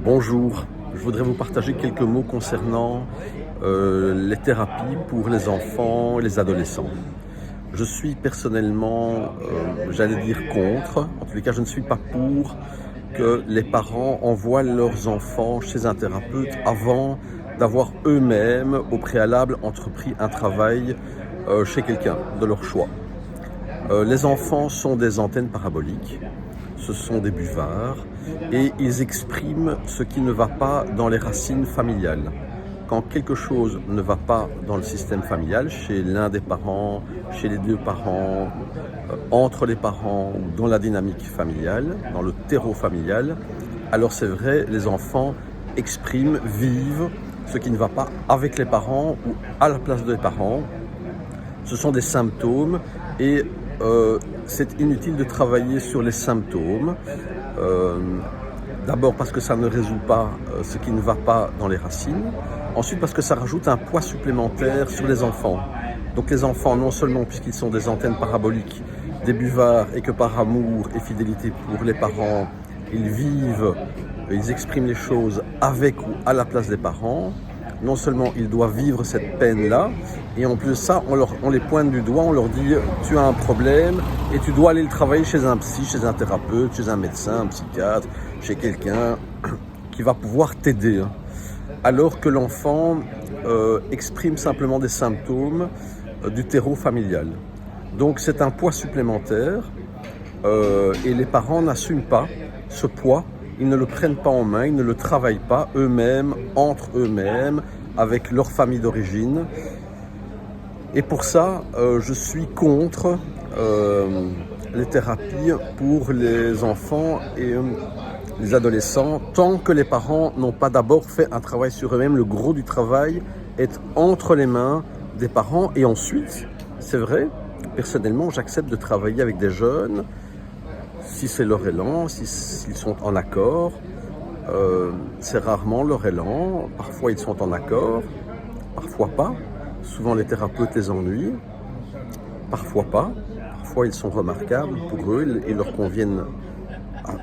Bonjour, je voudrais vous partager quelques mots concernant les thérapies pour les enfants et les adolescents. Je suis personnellement, j'allais dire contre, en tous les cas je ne suis pas pour que les parents envoient leurs enfants chez un thérapeute avant d'avoir eux-mêmes au préalable entrepris un travail chez quelqu'un de leur choix. Les enfants sont des antennes paraboliques, ce sont des buvards et ils expriment ce qui ne va pas dans les racines familiales. Quand quelque chose ne va pas dans le système familial, chez l'un des parents, chez les deux parents, entre les parents ou dans la dynamique familiale, dans le terreau familial, alors c'est vrai, les enfants expriment, vivent ce qui ne va pas avec les parents ou à la place des parents. Ce sont des symptômes et c'est inutile de travailler sur les symptômes. D'abord parce que ça ne résout pas ce qui ne va pas dans les racines. Ensuite parce que ça rajoute un poids supplémentaire sur les enfants. Donc les enfants, non seulement puisqu'ils sont des antennes paraboliques, des buvards et que par amour et fidélité pour les parents, ils vivent, ils expriment les choses avec ou à la place des parents. Non seulement ils doivent vivre cette peine-là, et en plus de ça, on les pointe du doigt, on leur dit « tu as un problème et tu dois aller le travailler chez un psy, chez un thérapeute, chez un médecin, un psychiatre, chez quelqu'un qui va pouvoir t'aider ». Alors que l'enfant exprime simplement des symptômes du terreau familial. Donc c'est un poids supplémentaire et les parents n'assument pas ce poids. Ils ne le prennent pas en main, ils ne le travaillent pas eux-mêmes, entre eux-mêmes, avec leur famille d'origine. Et pour ça, je suis contre les thérapies pour les enfants et les adolescents, tant que les parents n'ont pas d'abord fait un travail sur eux-mêmes. Le gros du travail est entre les mains des parents. Et ensuite, c'est vrai, personnellement, j'accepte de travailler avec des jeunes, si c'est leur élan, s'ils sont en accord. C'est rarement leur élan, parfois ils sont en accord, parfois pas. Souvent les thérapeutes les ennuient, parfois pas. Parfois ils sont remarquables pour eux et leur conviennent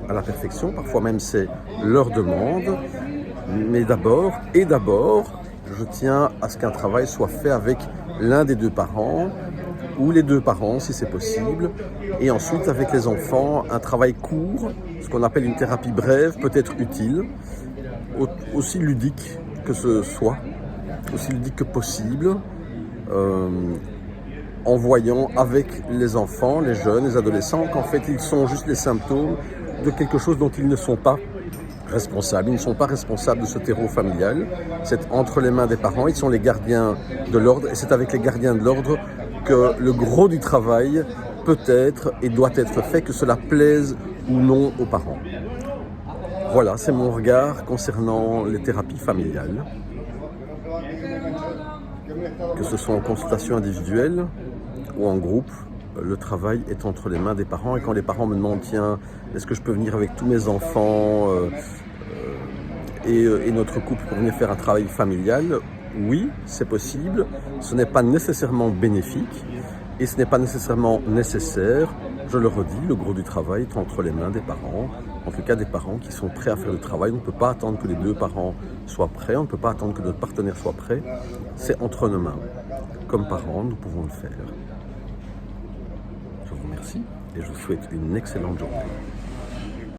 à la perfection. Parfois même c'est leur demande. Mais d'abord, je tiens à ce qu'un travail soit fait avec l'un des deux parents, ou les deux parents si c'est possible, et ensuite avec les enfants, un travail court, ce qu'on appelle une thérapie brève, peut être utile, aussi ludique que ce soit, aussi ludique que possible, en voyant avec les enfants, les jeunes, les adolescents, qu'en fait ils sont juste les symptômes de quelque chose dont ils ne sont pas responsables. Ils ne sont pas responsables de ce terreau familial, c'est entre les mains des parents, ils sont les gardiens de l'ordre, et c'est avec les gardiens de l'ordre que le gros du travail peut être et doit être fait, que cela plaise ou non aux parents. Voilà, c'est mon regard concernant les thérapies familiales. Que ce soit en consultation individuelle ou en groupe, le travail est entre les mains des parents. Et quand les parents me demandent « Tiens, est-ce que je peux venir avec tous mes enfants et notre couple pour venir faire un travail familial ?» Oui, c'est possible. Ce n'est pas nécessairement bénéfique et ce n'est pas nécessairement nécessaire. Je le redis, le gros du travail est entre les mains des parents. En tout cas, des parents qui sont prêts à faire le travail. On ne peut pas attendre que les deux parents soient prêts. On ne peut pas attendre que notre partenaire soit prêt. C'est entre nos mains. Comme parents, nous pouvons le faire. Je vous remercie et je vous souhaite une excellente journée.